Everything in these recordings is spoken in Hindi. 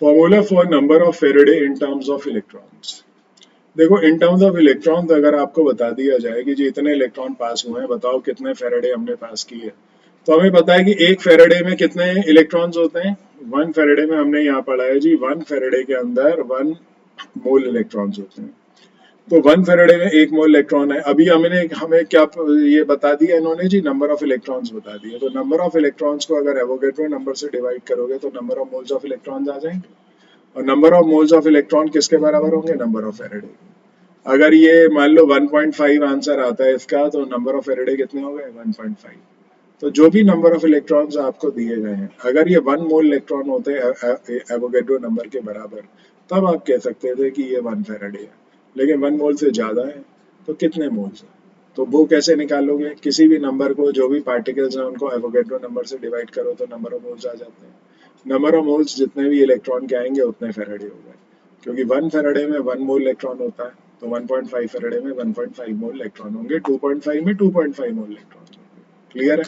Formula for number of Faraday in terms of electrons. देखो इन टर्म्स ऑफ इलेक्ट्रॉन अगर आपको बता दिया जाए कि जी इतने इलेक्ट्रॉन पास हुए हैं, बताओ कितने फेरेडे हमने पास किए, तो हमें पता है कि एक फेरेडे में कितने इलेक्ट्रॉन्स होते हैं। वन फेरेडे में हमने यहाँ पढ़ा है जी, वन फेरेडे के अंदर 1 मोल इलेक्ट्रॉन्स होते हैं। तो 1 फेरेडे में 1 मोल इलेक्ट्रॉन है। अभी हमें क्या ये बता दिया इन्होंने जी, नंबर ऑफ इलेक्ट्रॉन्स बता दिए। तो नंबर ऑफ इलेक्ट्रॉन्स को अगर एवोगैड्रो नंबर से डिवाइड करोगे तो number of moles of electrons आ जाएंगे, और number of moles of electron किसके बराबर होंगे, नंबर ऑफ फेरेडे। अगर ये मान लो 1.5 आंसर आता है इसका, तो नंबर ऑफ फेरेडे कितने हो गए, 1.5। तो जो भी नंबर ऑफ इलेक्ट्रॉन्स आपको दिए गए हैं, अगर ये 1 मोल इलेक्ट्रॉन होते हैं एवोगैड्रो नंबर के बराबर, तब आप कह सकते थे कि ये 1 फेरेडे है। लेकिन 1 मोल से ज्यादा है, तो कितने मोल्स है, तो वो कैसे निकालोगे। किसी भी नंबर को, जो भी पार्टिकल्स हैं उनको एवोगैड्रो नंबर से डिवाइड करो तो नंबर ऑफ मोल्स आ जाते हैं। नंबर ऑफ मोल्स जितने भी इलेक्ट्रॉन के आएंगे उतने फेरेडे हो गए, क्योंकि 1 फेरेडे में 1 मोल इलेक्ट्रॉन होता है, तो 1.5 फेरेडे में 1.5 मोल इलेक्ट्रॉन होंगे, 2.5 में 2.5 मोल इलेक्ट्रॉन होंगे। क्लियर है।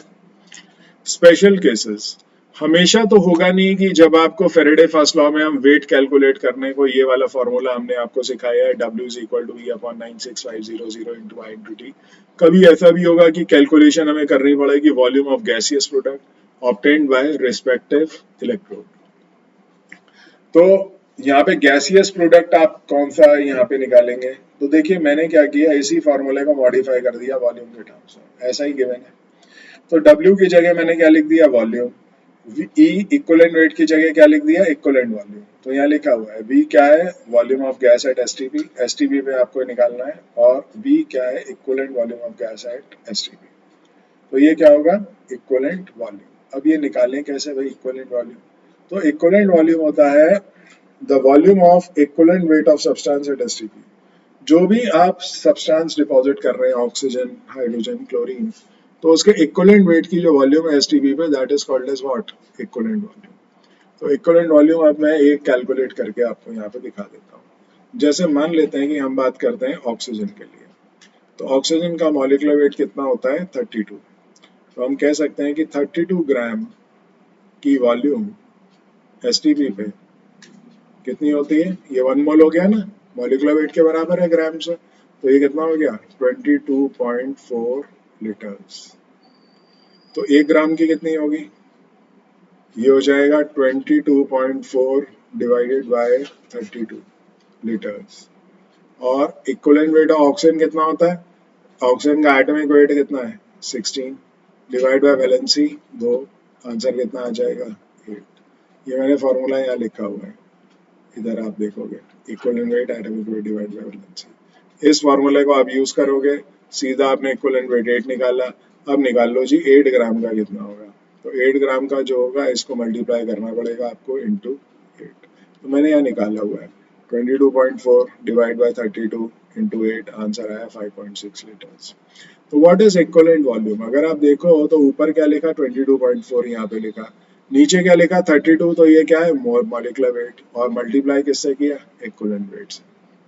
स्पेशल केसेस हमेशा तो होगा नहीं कि जब आपको फेरेडे फर्स्ट लॉ में हम वेट कैलकुलेट करने को, ये वाला फॉर्मूला हमने आपको सिखाया है, W is equal to E/96500 into I into T. कभी ऐसा भी होगा कि कैलकुलेशन हमें करनी पड़ेगी volume of gaseous product obtained by respective electrode. तो यहाँ पे गैसियस प्रोडक्ट आप कौन सा यहाँ पे निकालेंगे, तो देखिए मैंने क्या किया, इसी फॉर्मूले को मॉडिफाई कर दिया वॉल्यूम के टर्म्स में, ऐसा ही गिवन है। तो W की जगह मैंने क्या लिख दिया, वॉल्यूम। E इक्विवेलेंट वेट की जगह क्या लिख दिया, इक्विवेलेंट वॉल्यूम। तो यहाँ लिखा हुआ है V क्या है, volume of gas at STP, STP पे आपको निकालना है, और V क्या है, equivalent volume of gas at STP। तो ये क्या होगा, इक्विवेलेंट वॉल्यूम। अब ये निकालें कैसे भाई इक्विवेलेंट वॉल्यूम, तो इक्विवेलेंट वॉल्यूम होता है the volume of equivalent weight of substance eight STP। जो भी आप सब्सटेंस डिपॉजिट कर रहे हैं, ऑक्सीजन, हाइड्रोजन, क्लोरीन, तो उसके इक्विवेलेंट वेट की जो वॉल्यूम है STP पे, that is called as what, equivalent volume. तो इक्विवेलेंट वॉल्यूम अब मैं एक कैलकुलेट करके आपको यहाँ पे दिखा देता हूँ। जैसे मान लेते हैं कि हम बात करते हैं ऑक्सीजन के लिए, तो ऑक्सीजन का मॉलिक्यूलर वेट कितना होता है, 32। तो हम कह सकते हैं कि 32 ग्राम की वॉल्यूम STP पे कितनी होती है, ये 1 मोल हो गया ना, मॉलिक्यूलर वेट के बराबर है ग्राम से, तो ये कितना हो गया, 22.4 लीटर्स। तो 1 ग्राम की कितनी होगी, ये हो जाएगा 22.4 डिवाइडेड बाय 32 लीटर्स। और इक्विवेलेंट वेट ऑफ ऑक्सीजन कितना होता है, ऑक्सीजन का एटॉमिक वेट कितना है, 16 डिवाइड बाय वैलेंसी 2, आंसर कितना आ जाएगा, 8। ये मैंने फॉर्मूला यहाँ लिखा हुआ है, इधर आप देखोगे, equivalent weight atomic weight divide by valency. इस फॉर्मूले को आप यूज करोगे, सीधा आपने इक्विवेलेंट वेट 8 निकाला। अब निकाल लो जी 8 ग्राम का कितना होगा, तो 8 ग्राम का जो होगा इसको मल्टीप्लाई करना पड़ेगा आपको इंटू 8। तो मैंने यहाँ निकाला हुआ है 22.4 डिवाइड बाय 32 इंटू 8, आंसर आया 5.6 लीटर्स। तो व्हाट इज इक्विवेलेंट वॉल्यूम, अगर आप देखो तो ऊपर क्या लिखा 22.4, यहाँ पे लिखा, नीचे क्या लिखा 32, तो ये क्या है, मॉलिक्यूलर वेट, और मल्टीप्लाई किससे किया, इक्विवेलेंट वेट से।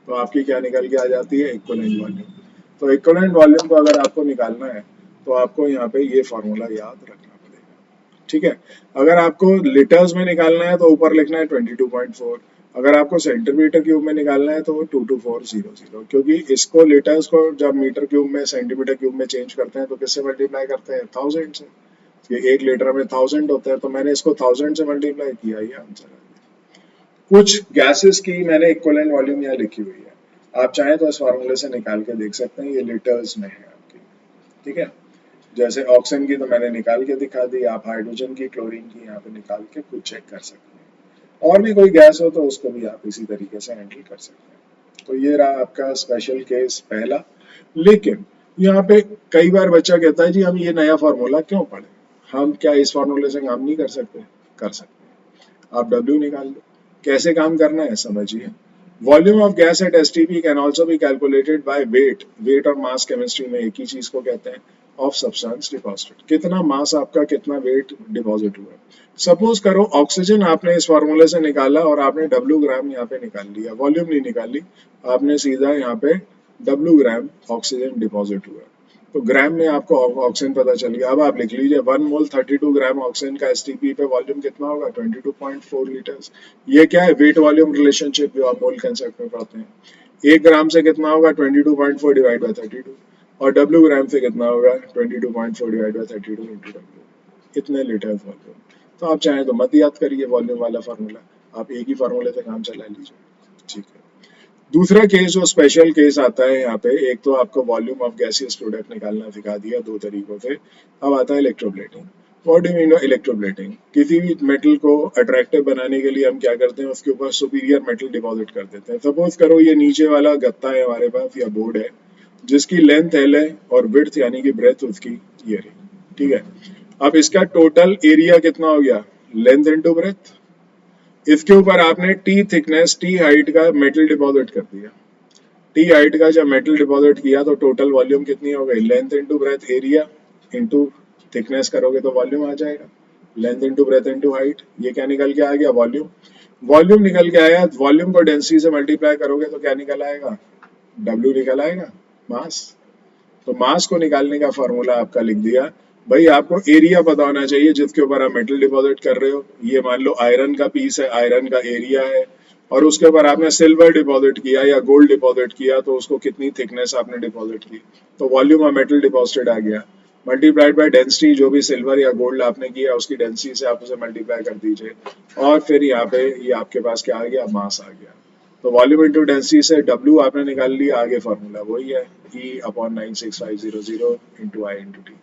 तो आपकी क्या निकल के आ जाती है, इक्विवेलेंट वॉल्यूम। तो इक्विवेलेंट वॉल्यूम को अगर आपको निकालना है तो आपको यहाँ पे ये फॉर्मूला याद रखना पड़ेगा, ठीक है। अगर आपको लीटर्स में निकालना है तो ऊपर लिखना है 22.4, अगर आपको सेंटीमीटर क्यूब में निकालना है तो 22400, क्योंकि इसको लीटर्स को जब मीटर क्यूब में, सेंटीमीटर क्यूब में चेंज करते हैं तो किससे मल्टीप्लाई करते हैं, 1000 से। ये 1 लीटर में 1000 होता है, तो मैंने इसको 1000 से मल्टीप्लाई किया, ये आंसर है। कुछ गैसेस की मैंने इक्विवेलेंट वॉल्यूम यहाँ लिखी हुई है, आप चाहें तो इस फॉर्मूले से निकाल के देख सकते हैं, ये लीटर्स में है आपकी, ठीक है। जैसे ऑक्सीजन की तो मैंने निकाल के दिखा दी, आप हाइड्रोजन की, क्लोरीन की यहाँ पे निकाल के खुद चेक कर सकते हैं। और भी कोई गैस हो तो उसको भी आप इसी तरीके से हैंडल कर सकते हैं। तो ये रहा आपका स्पेशल केस पहला। लेकिन यहाँ पे कई बार बच्चा कहता है जी हम ये नया फॉर्मूला क्यों पढ़े, हम क्या इस फॉर्मूले से काम नहीं कर सकते, कर सकते हैं। आप W निकाल लो, कैसे काम करना है समझिए। Volume of gas at STP can also be calculated by weight. Weight और मास केमिस्ट्री में एक ही चीज को कहते हैं, ऑफ सब्सटेंस डिपॉजिटेड। कितना मास आपका, कितना वेट डिपॉजिट हुआ। सपोज करो ऑक्सीजन आपने इस फॉर्मूले से निकाला और आपने W ग्राम यहाँ पे निकाल लिया, वॉल्यूम नहीं निकाली, आपने सीधा यहाँ पे W ग्राम ऑक्सीजन डिपॉजिट हुआ। तो ग्राम में आपको ऑक्सीजन पता चल गया। अब आप लिख लीजिए 1 मोल 32 ग्राम ऑक्सीजन का एसटीपी पे वॉल्यूम कितना होगा 22.4 लीटर्स। ये क्या है, वेट वॉल्यूम रिलेशनशिप जो आप मोल कंसेप्ट में पढ़ते हैं। 1 ग्राम से कितना होगा 22.4 डिवाइड बाय 32, और डब्ल्यू ग्राम से कितना होगा 22.4 डिवाइड बाय 32 इंटू डब्ल्यू, इतने लीटर वॉल्यूम। तो आप चाहें तो मत याद करिए वॉल्यूम वाला फार्मूला, आप एक ही फार्मूले से काम चला लीजिए, ठीक है। दूसरा केस जो स्पेशल केस आता है यहाँ पे, एक तो आपको वॉल्यूम ऑफ गैसियस प्रोडक्ट निकालना सिखा दिया दो तरीकों से। अब आता है electroplating. What do mean electroplating? किसी भी मेटल को अट्रैक्टिव बनाने के लिए हम क्या करते हैं, उसके ऊपर सुपीरियर मेटल डिपॉजिट कर देते हैं। सपोज करो ये नीचे वाला गत्ता है हमारे पास या बोर्ड है, जिसकी लेंथ एल है और विड्थ यानी कि ब्रेथ उसकी ये रही, ठीक है। अब इसका टोटल एरिया कितना हो गया, लेंथ इंटू ब्रेथ। इसके ऊपर आपने टी थिकनेस टी हाइट का मेटल डिपॉजिट कर दिया। टी हाइट का जब मेटल डिपॉजिट किया तो टोटल वॉल्यूम कितनी हो गई, length into breadth area into thickness करोगे तो वॉल्यूम आ जाएगा, length into breadth into height. ये क्या निकल के आ गया, वॉल्यूम। वॉल्यूम निकल के आया, वॉल्यूम को डेंसिटी से मल्टीप्लाई करोगे तो क्या निकल आएगा, डब्ल्यू निकल आएगा, मास। तो मास को निकालने का फॉर्मूला आपका लिख दिया। भाई आपको एरिया पता होना चाहिए जिसके ऊपर आप मेटल डिपॉजिट कर रहे हो। ये मान लो आयरन का पीस है, आयरन का एरिया है, और उसके ऊपर आपने सिल्वर डिपॉजिट किया या गोल्ड डिपॉजिट किया तो उसको कितनी थिकनेस आपने डिपॉजिट की, तो वॉल्यूम ऑफ मेटल डिपॉजिटेड आ गया, मल्टीप्लाइड बाय डेंसिटी, जो भी सिल्वर या गोल्ड आपने किया उसकी डेंसिटी से आप उसे मल्टीप्लाई कर दीजिए, और फिर यहाँ पे ये आपके पास क्या आ गया, मास आ गया। तो वॉल्यूम इंटू डेंसिटी से डब्ल्यू आपने निकाल लिया, आगे फॉर्मूला वही है, ई upon 96500 into I into T.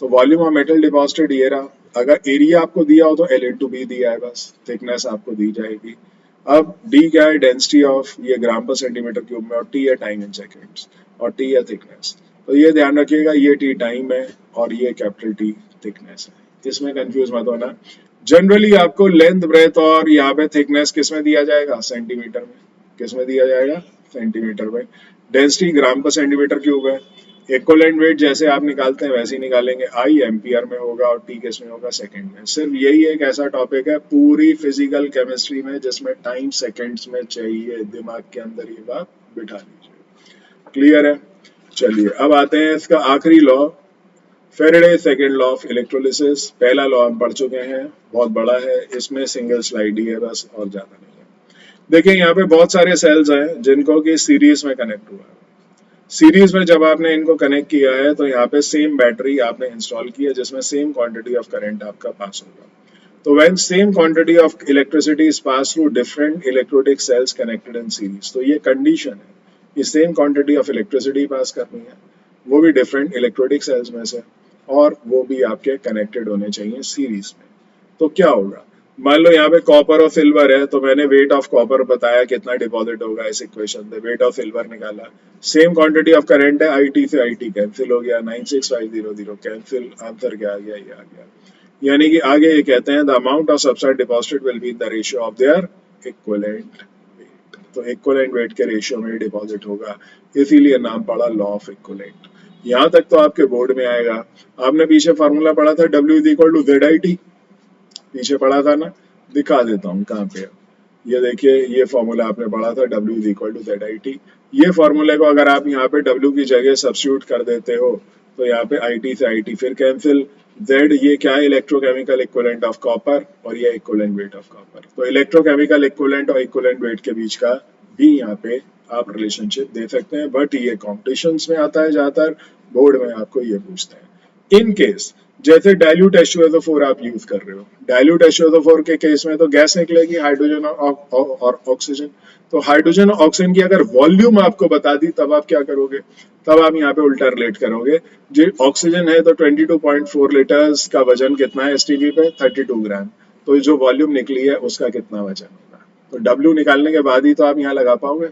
तो वॉल्यूम ऑफ मेटल डिपॉजिटेड ये रहा। अगर एरिया आपको दिया हो तो एल इंटू बी दिया है, बस थिकनेस आपको दी जाएगी। अब डी क्या है, डेंसिटी ऑफ ये ग्राम पर सेंटीमीटर क्यूब में, और टी है टाइम इन सेकेंड्स, और टी है थिकनेस। तो ये ध्यान रखिएगा, ये टी टाइम है और ये कैपिटल टी थिकनेस है, इसमें कंफ्यूज मत होना। जनरली आपको लेंथ ब्रेथ और यहाँ पे थिकनेस किस में दिया जाएगा, सेंटीमीटर में। किस में दिया जाएगा, सेंटीमीटर में। डेंसिटी ग्राम पर सेंटीमीटर क्यूब है। इक्विवेलेंट वेट जैसे आप निकालते हैं वैसे ही निकालेंगे, आई एम्पियर में होगा और टी किस में होगा, सेकंड में। सिर्फ यही एक ऐसा टॉपिक है पूरी फिजिकल केमिस्ट्री में जिसमें टाइम सेकंड्स में चाहिए, दिमाग के अंदर ये बात बिठा लीजिए, क्लियर है। चलिए अब आते हैं इसका आखिरी law, Faraday second law of electrolysis. पहला लॉ हम पढ़ चुके हैं, बहुत बड़ा है, इसमें सिंगल स्लाइड ही है बस, और ज्यादा नहीं है। देखिए यहाँ पे बहुत सारे सेल्स हैं जिनको कि सीरीज में कनेक्ट हुआ है। सीरीज में जब आपने इनको कनेक्ट किया है तो यहाँ पे सेम बैटरी आपने इंस्टॉल की है जिसमें सेम क्वांटिटी ऑफ करंट आपका पास होगा। तो when same quantity of electricity is pass through different electrolytic cells connected in series, तो ये कंडीशन है कि same quantity of electricity pass करनी है, वो भी डिफरेंट इलेक्ट्रोलिटिक सेल्स में से, और वो भी आपके कनेक्टेड होने चाहिए सीरीज में। तो क्या होगा, मान लो यहाँ पे कॉपर और सिल्वर है, तो मैंने वेट ऑफ कॉपर बताया कितना डिपॉजिट होगा इस इक्वेशन से, वेट ऑफ सिल्वर निकाला। सेम क्वांटिटी ऑफ करंट है, आई टी से आई टी कैंसिल हो गया, 96500 कैंसिल, आंसर क्या आ गया, ये आ गया। यानी कि आगे ये कहते हैं the amount of substrate deposited will be in the ratio of their equivalent weight. तो इक्विवेलेंट वेट के रेशियो में डिपॉजिट होगा, इसीलिए नाम पड़ा लॉ ऑफ इक्विवेलेंट। यहाँ तक तो आपके बोर्ड में आएगा। आपने पीछे फार्मूला पढ़ा था W is equal to Z I T, पीछे पढ़ा था ना, दिखा देता हूँ कहाँ पे है। ये देखिए, ये फॉर्मूला आपने पढ़ा था W is equal to Z I T. ये फॉर्मूले को अगर आप यहाँ पे W की जगह सब्स्टिट्यूट कर देते हो तो यहाँ पे आई टी से आई टी फिर कैंसिल, Z ये क्या है, इलेक्ट्रोकेमिकल इक्विवेलेंट ऑफ कॉपर, और ये इक्विवेलेंट वेट ऑफ कॉपर। तो इलेक्ट्रोकेमिकल इक्विवेलेंट और इक्विवेलेंट वेट के बीच का भी यहाँ पे आप रिलेशनशिप दे सकते हैं, बट ये कॉम्पिटिशन्स में आता है ज्यादातर, बोर्ड में आपको ये पूछते हैं। इन केस जैसे डाइल्यूट H2SO4 आप यूज कर रहे हो, डाइल्यूट H2SO4 के केस में तो गैस निकलेगी, हाइड्रोजन और ऑक्सीजन। तो हाइड्रोजन और ऑक्सीजन की अगर वॉल्यूम आपको बता दी तब आप क्या करोगे, तब आप यहाँ पे उल्टा रिलेट करोगे। जो ऑक्सीजन है तो 22.4 लीटर्स का वजन कितना है एसटीपी पे, 32 ग्राम। तो जो वॉल्यूम निकली है उसका कितना वजन होगा, तो डब्ल्यू निकालने के बाद ही तो आप यहाँ लगा पाओगे,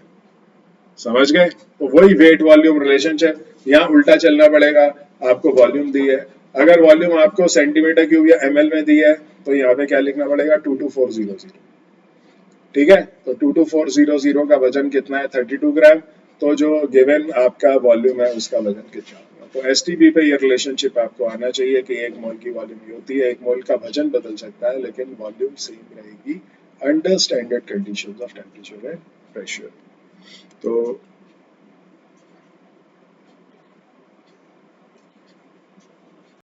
समझ गए। तो वही वेट वॉल्यूम रिलेशनशिप, यहाँ उल्टा चलना पड़ेगा। आपको वॉल्यूम दी है, अगर वॉल्यूम आपको सेंटीमीटर क्यूब या एमएल में दी है तो यहाँ पे क्या लिखना पड़ेगा, 22400, ठीक है। तो 22400 का वजन कितना है, 32 ग्राम। तो जो गिवन आपका वॉल्यूम है उसका वजन कितना होगा। तो एसटीपी पे ये रिलेशनशिप आपको आना चाहिए कि एक मोल की वॉल्यूम ये होती है, एक मोल का वजन बदल सकता है लेकिन वॉल्यूम सेम रहेगी under standard conditions of temperature and pressure. तो